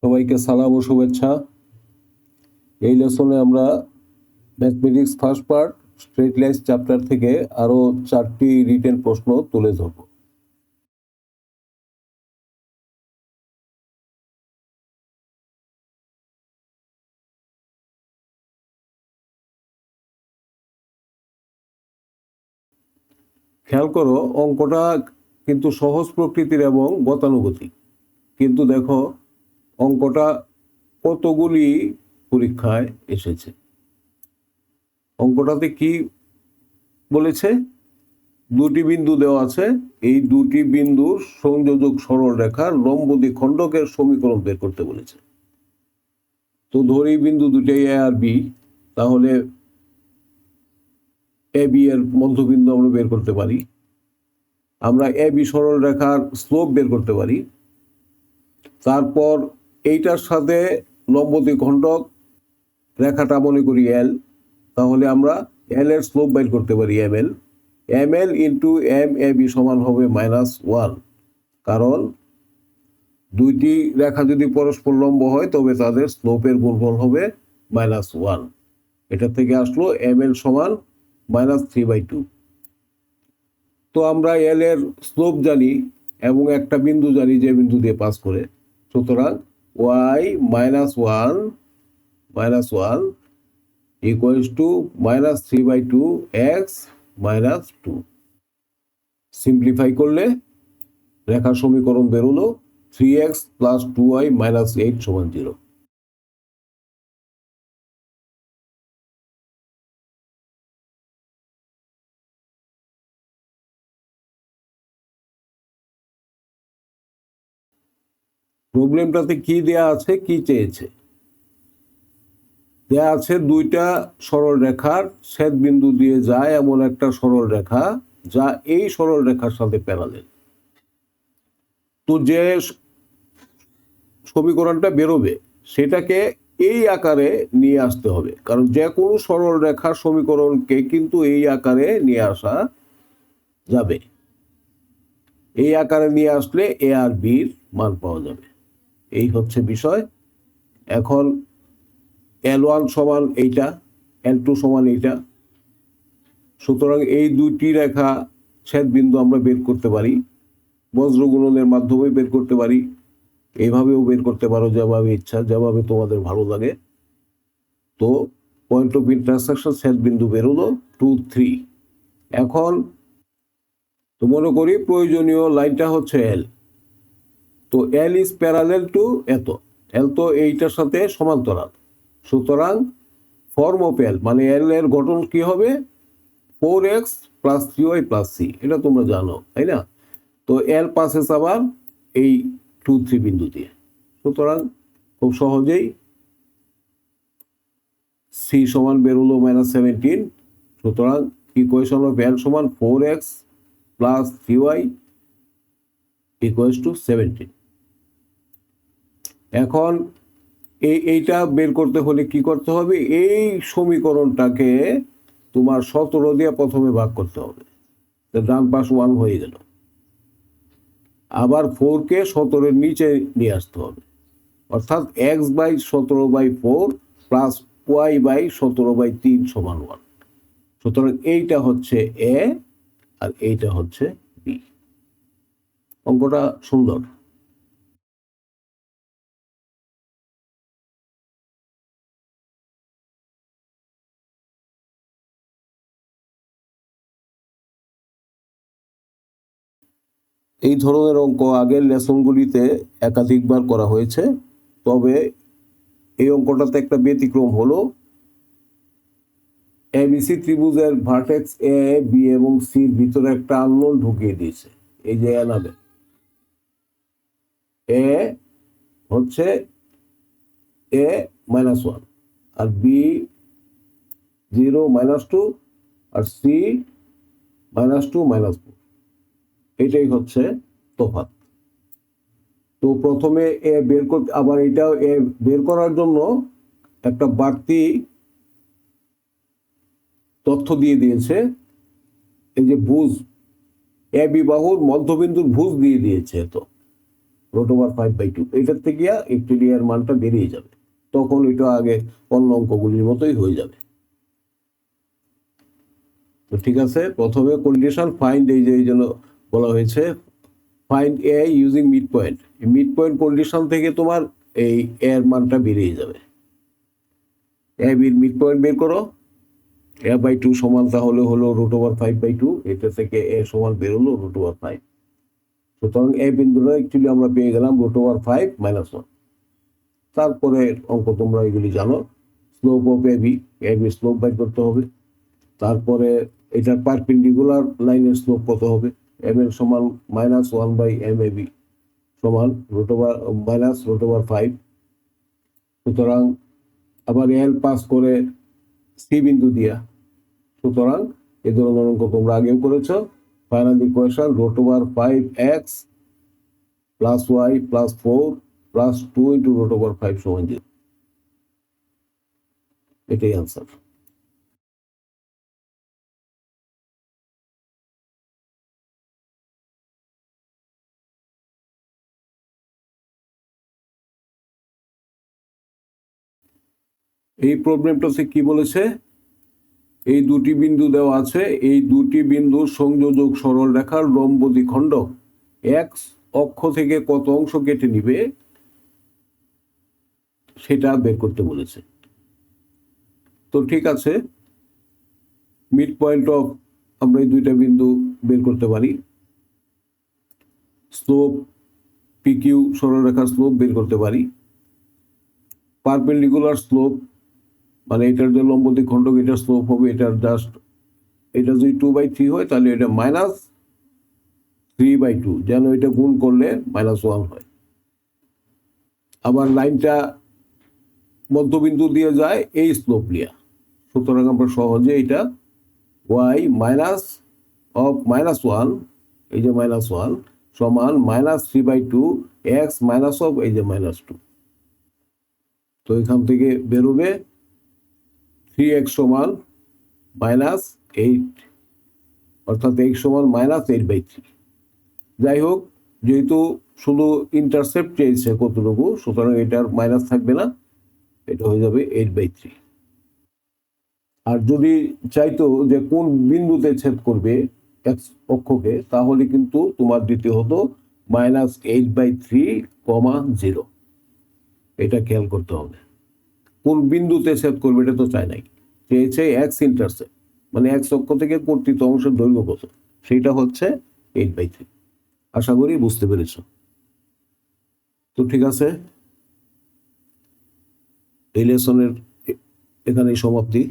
সবাইকে সালাম ও শুভেচ্ছা। এই লেসনে আমরা mathematics first part straight line chapter থেকে আরো 4টি রিটেন প্রশ্ন তুলে ধরব। খেয়াল করো, অঙ্কটা কিন্তু সহজ প্রকৃতির এবং গতানুগতিক, কিন্তু দেখো অঙ্কটা কতগুলি পরীক্ষায় এসেছে। অঙ্কটাতে কি বলেছে? দুটি বিন্দু দেওয়া আছে, এই দুটি বিন্দুর সংযোজক সরলরেখার লম্ব দ্বিখণ্ডকের সমীকরণ বের করতে বলেছে। তো ধরি বিন্দু দুটাই এ আর বি, তাহলে এ বি এর মধ্যবিন্দু আমরা বের করতে পারি। আমরা এ বি সরলরেখার স্লোপ বের করতে পারি। তারপর এইটার সাথে লম্ব দ্বিখণ্ডক রেখাটা মনে করি এল, তাহলে আমরা এল এর স্লোপ বের করতে পারি M L into M A B সমান হবে -1, কারণ দুইটি রেখা যদি পরস্পর লম্ব হয় তবে তাদের স্লোপের গুণফল হবে -1। এটা থেকে আসলো এম এল সমান -3/2। তো আমরা এল এর স্লোপ জানি এবং একটা বিন্দু জানি যে বিন্দু দিয়ে পাস করে, সুতরাং y -1 equals to -3/2 x -2। Simplify করলে রেখার সমীকরণ বেরোলো 3x + 2y - 8 = 0। প্রবলেমটাতে কি দেয়া আছে, কি চেয়েছে? দেয়া আছে দুইটা সরল রেখার ছেদ বিন্দু দিয়ে যায় এমন একটা সরল রেখা যা এই সরল রেখার সাথে প্যারালেল। তো যে সমীকরণটা বেরোবে সেটাকে এই আকারে নিয়ে আসতে হবে, কারণ যে কোনো সরল রেখার সমীকরণকে কিন্তু এই আকারে নিয়ে আসা যাবে। এই আকারে নিয়ে আসলে এ আর বির মান পাওয়া যাবে। এই হচ্ছে বিষয়। এখন L1 সমান এইটা, L2 সমান এইটা, সুতরাং এই দুইটি রেখা ছেদ বিন্দু আমরা বের করতে পারি, বজ্র গুণনের মাধ্যমে বের করতে পারি, এইভাবেও বের করতে পারো, যেভাবে ইচ্ছা, যেভাবে তোমাদের ভালো লাগে। তো পয়েন্ট অফ ইন্টারসেকশন ছেদ বিন্দু বেরোলো 2, 3। এখন তো মনে করি প্রয়োজনীয় লাইনটা হচ্ছে এল। তো এল ইজ প্যারালেল টু এত, এল তো এইটার সাথে সমান্তরাল, সুতরাং ফর্ম অফ এল মানে এল এর গঠন কি হবে? 4x + 3y + c। এটা তোমরা জানো, তাই না? তো এল পাসেস আবার এই 2, 3 বিন্দু দিয়ে, সুতরাং খুব সহজেই c সমান বেরোলো -17। সুতরাং ইকুয়েশন অফ এল সমান 4x + 3y = 17। এখন এইটা বের করতে হলে কি করতে হবে? এই সমীকরণটাকে তোমার 17 দিয়ে প্রথমে ভাগ করতে হবে, ডান পাশ 1 হয়ে গেল। আবার 4কে 17-এর নিচে নিয়ে আসতে হবে, অর্থাৎ x/17/4 প্লাস y/17/3 সমান 1। সুতরাং এইটা হচ্ছে এ আর এইটা হচ্ছে বি। অঙ্কটা সুন্দর। এই ধরনের অঙ্ক আগের লেসনগুলিতে একাধিকবার করা হয়েছে, তবে এই অঙ্কটাতে একটা ব্যতিক্রম হলো, এবিসি ত্রিভুজের ভার্টেক্স এ, বি এবং সির ভিতরে একটা আননোন ঢুকিয়ে দিয়েছে। এই যে এ নামে, এ হচ্ছে a -1 আর বি 0 -2 আর সি -2 -4। এটাই হচ্ছে তফাৎ। তো প্রথমে এ বের করতে, আবার এটা এ বের করার জন্য একটা বাড়তি তথ্য দিয়ে দিয়েছে। এই যে ভুজ, এ বি বাহুর মধ্যবিন্দুর ভুজ দিয়ে দিয়েছে। তো √5/2 এটার থেকে অ্যাকচুয়ালি এর মানটা বেরিয়ে যাবে, তখন এটা আগে অন্য অঙ্কগুলির মতোই হয়ে যাবে। তো ঠিক আছে, প্রথমে কন্ডিশন ফাইন্ড, এই জন্য বলা হয়েছে find A using mid point. Mid point condition থেকে তোমার এই এর মানটা বেরিয়ে যাবে। এ বির মিড পয়েন্ট বের করো, a/2 সমান তাহলে হলো √5/2, এটা থেকে এ সমান বের হলো √5। সুতরাং এ বিন্দুটা অ্যাকচুয়ালি আমরা পেয়ে গেলাম √5 - 1। তারপরে অঙ্ক তোমরা এগুলি জানো, slope of A B slope বের করতে হবে। তারপরে এটার পারপেন্ডিকুলার লাইনের স্লোপ কত হবে, এম এর সমান -1/MAB সমান -√5। সুতরাং আবার এল পাস করে সি বিন্দু দিয়া, সুতরাং এই ধরনের অঙ্ক তোমরা আগেও করেছো। Final equation √5x + y + 4 + 2 × √5 = 0। এটাই আনসার। এই প্রবলেমটাতে কি বলেছে, এই দুটি বিন্দু দেওয়া আছে, এই দুটি বিন্দুর সংযোজক সরল রেখার লম্ব দ্বিখণ্ডক এক্স অক্ষ থেকে কত অংশ কেটে নিবে সেটা বের করতে বলেছে। তো ঠিক আছে, মিড পয়েন্ট অফ আমরা এই দুইটা বিন্দু বের করতে পারি, স্লোপ পিকিউ সরলরেখার স্লোপ বের করতে পারি, পারপেন্ডিকুলার স্লোপ মানে এটার যে লম্ব দ্বিখণ্ডক এটার স্লোপ হবে, এটার জাস্ট এটা যদি 2/3 হয় তাহলে এটা -3/2, যেন এটা গুণ করলে -1 হয়। আবার লাইনটা মধ্যবিন্দু দিয়ে যায় এই স্লোপ নিয়ে, সুতরাং আমরা সহজে এটা y -1, এই যে -1 সমান -3/2 x - এই যে -2। তো এখান থেকে বেরোবে 3x সমান -8, অর্থাৎ x সমান -8/3। যাই হোক, যেহেতু শুধু ইন্টারসেপ্ট চেয়েছে কতটুকু, সুতরাং এটার মাইনাস থাকবে না, এটা হয়ে যাবে 8/3। আর যদি চাইতো যে কোন বিন্দুতে ছেদ করবে এক্স অক্ষকে, তাহলে কিন্তু তোমার দিতে হতো -8/3, 0। এটা খেয়াল করতে হবে, কোন বিন্দুতে ছেদ করবে এটা তো চাই নাই, চেয়েছে এক্স ইন্টারসেপ্ট মানে এক্স অক্ষ থেকে কর্তৃত অংশের দৈর্ঘ্য কত, সেইটা হচ্ছে 8/3। আশা করি বুঝতে পেরেছ। তো ঠিক আছে, এই লেসনের এখানেই সমাপ্তি।